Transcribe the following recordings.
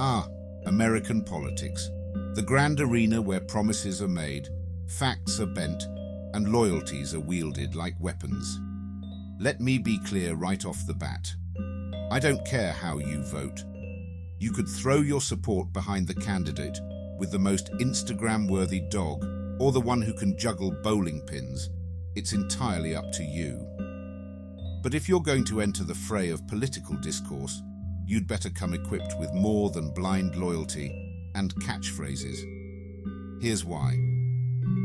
Ah, American politics, the grand arena where promises are made, facts are bent, and loyalties are wielded like weapons. Let me be clear right off the bat. I don't care how you vote. You could throw your support behind the candidate with the most Instagram-worthy dog or the one who can juggle bowling pins. It's entirely up to you. But if you're going to enter the fray of political discourse, you'd better come equipped with more than blind loyalty and catchphrases. Here's why.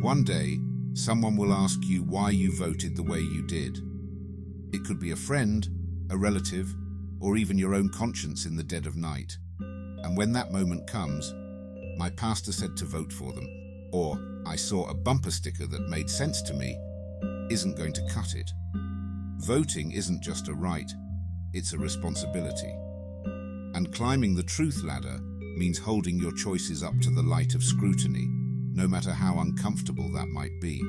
One day, someone will ask you why you voted the way you did. It could be a friend, a relative, or even your own conscience in the dead of night. And when that moment comes, my pastor said to vote for them, or I saw a bumper sticker that made sense to me, isn't going to cut it. Voting isn't just a right, it's a responsibility. And climbing the truth ladder means holding your choices up to the light of scrutiny, no matter how uncomfortable that might be.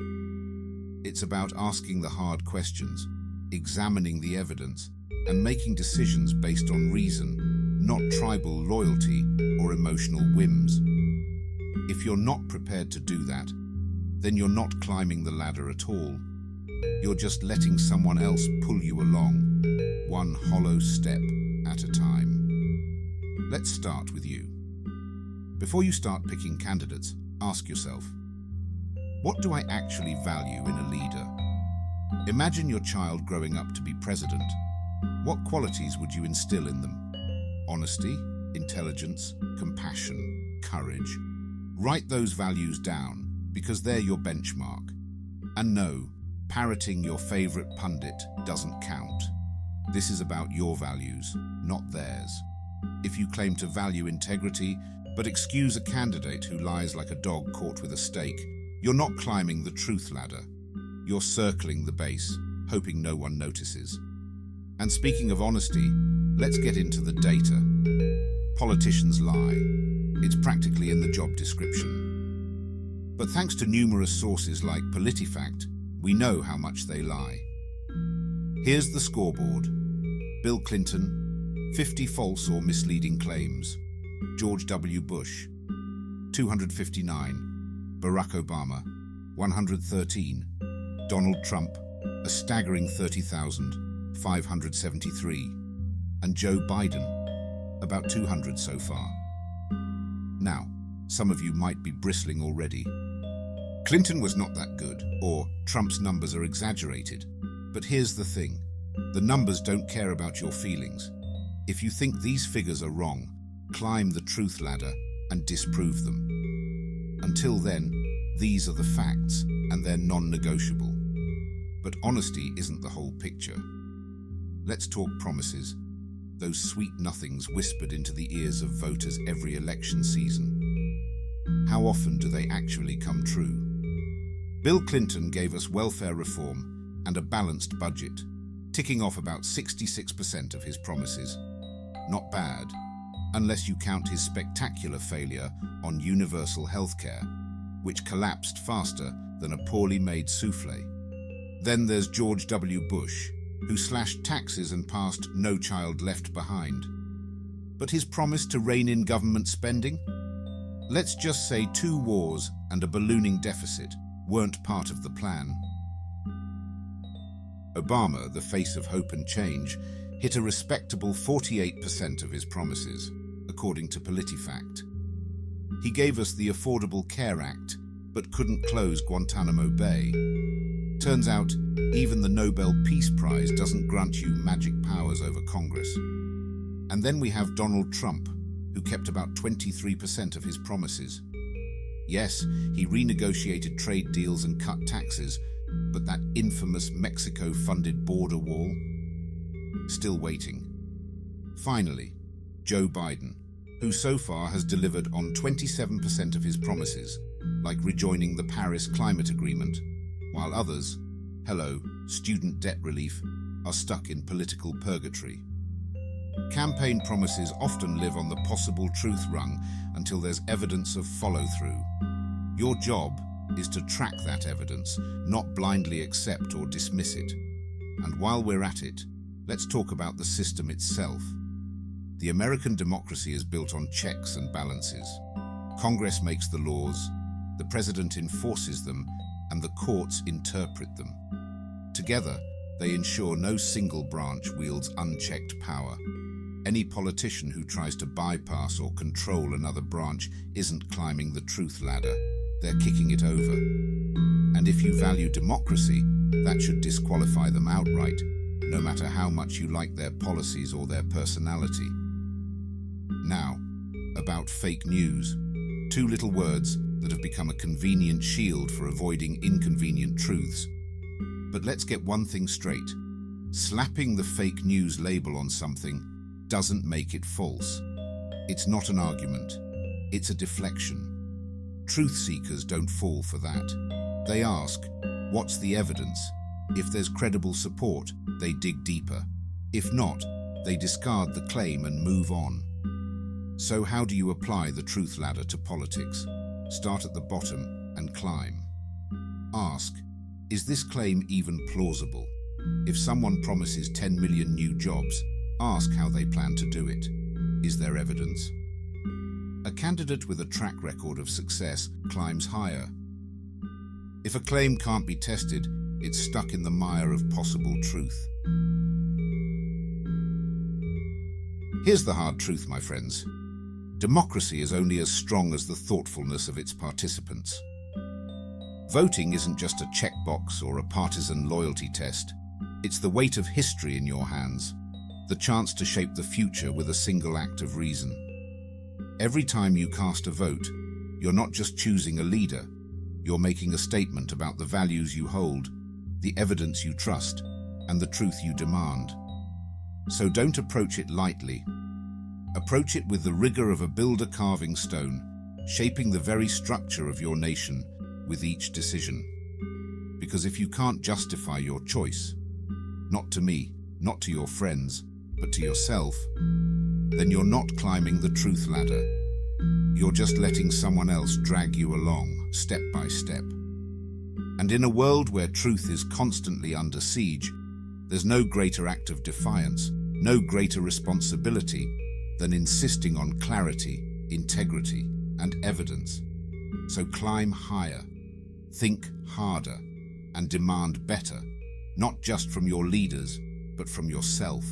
It's about asking the hard questions, examining the evidence, and making decisions based on reason, not tribal loyalty or emotional whims. If you're not prepared to do that, then you're not climbing the ladder at all. You're just letting someone else pull you along, one hollow step at a time. Let's start with you. Before you start picking candidates, ask yourself, what do I actually value in a leader? Imagine your child growing up to be president. What qualities would you instill in them? Honesty, intelligence, compassion, courage. Write those values down because they're your benchmark. And no, parroting your favorite pundit doesn't count. This is about your values, not theirs. If you claim to value integrity, but excuse a candidate who lies like a dog caught with a stake, you're not climbing the truth ladder. You're circling the base, hoping no one notices. And speaking of honesty, let's get into the data. Politicians lie. It's practically in the job description. But thanks to numerous sources like PolitiFact, we know how much they lie. Here's the scoreboard. Bill Clinton, 50 false or misleading claims. George W. Bush, 259. Barack Obama, 113. Donald Trump, a staggering 30,573. And Joe Biden, about 200 so far. Now, some of you might be bristling already. Clinton was not that good, or Trump's numbers are exaggerated. But here's the thing. The numbers don't care about your feelings. If you think these figures are wrong, climb the truth ladder and disprove them. Until then, these are the facts, and they're non-negotiable. But honesty isn't the whole picture. Let's talk promises, those sweet nothings whispered into the ears of voters every election season. How often do they actually come true? Bill Clinton gave us welfare reform and a balanced budget, ticking off about 66% of his promises. Not bad, unless you count his spectacular failure on universal healthcare, which collapsed faster than a poorly made souffle. Then there's George W. Bush, who slashed taxes and passed No Child Left Behind. But his promise to rein in government spending? Let's just say 2 wars and a ballooning deficit weren't part of the plan. Obama, the face of hope and change, hit a respectable 48% of his promises, according to PolitiFact. He gave us the Affordable Care Act, but couldn't close Guantanamo Bay. Turns out, even the Nobel Peace Prize doesn't grant you magic powers over Congress. And then we have Donald Trump, who kept about 23% of his promises. Yes, he renegotiated trade deals and cut taxes, but that infamous Mexico-funded border wall? Still waiting. Finally, Joe Biden, who so far has delivered on 27% of his promises, like rejoining the Paris Climate Agreement, while others, hello, student debt relief, are stuck in political purgatory. Campaign promises often live on the possible truth rung until there's evidence of follow-through. Your job is to track that evidence, not blindly accept or dismiss it. And while we're at it, let's talk about the system itself. The American democracy is built on checks and balances. Congress makes the laws, the president enforces them, and the courts interpret them. Together, they ensure no single branch wields unchecked power. Any politician who tries to bypass or control another branch isn't climbing the truth ladder, they're kicking it over. And if you value democracy, that should disqualify them outright, no matter how much you like their policies or their personality. Now, about fake news. Two little words that have become a convenient shield for avoiding inconvenient truths. But let's get one thing straight. Slapping the fake news label on something doesn't make it false. It's not an argument. It's a deflection. Truth seekers don't fall for that. They ask, what's the evidence? If there's credible support, they dig deeper. If not, they discard the claim and move on. So how do you apply the truth ladder to politics? Start at the bottom and climb. Ask, is this claim even plausible? If someone promises 10 million new jobs, ask how they plan to do it. Is there evidence? A candidate with a track record of success climbs higher. If a claim can't be tested, it's stuck in the mire of possible truth. Here's the hard truth, my friends. Democracy is only as strong as the thoughtfulness of its participants. Voting isn't just a checkbox or a partisan loyalty test. It's the weight of history in your hands, the chance to shape the future with a single act of reason. Every time you cast a vote, you're not just choosing a leader, you're making a statement about the values you hold, the evidence you trust, and the truth you demand. So don't approach it lightly. Approach it with the rigor of a builder carving stone, shaping the very structure of your nation with each decision. Because if you can't justify your choice, not to me, not to your friends, but to yourself, then you're not climbing the truth ladder. You're just letting someone else drag you along, step by step. And in a world where truth is constantly under siege, there's no greater act of defiance, no greater responsibility than insisting on clarity, integrity, and evidence. So climb higher, think harder, and demand better, not just from your leaders, but from yourself.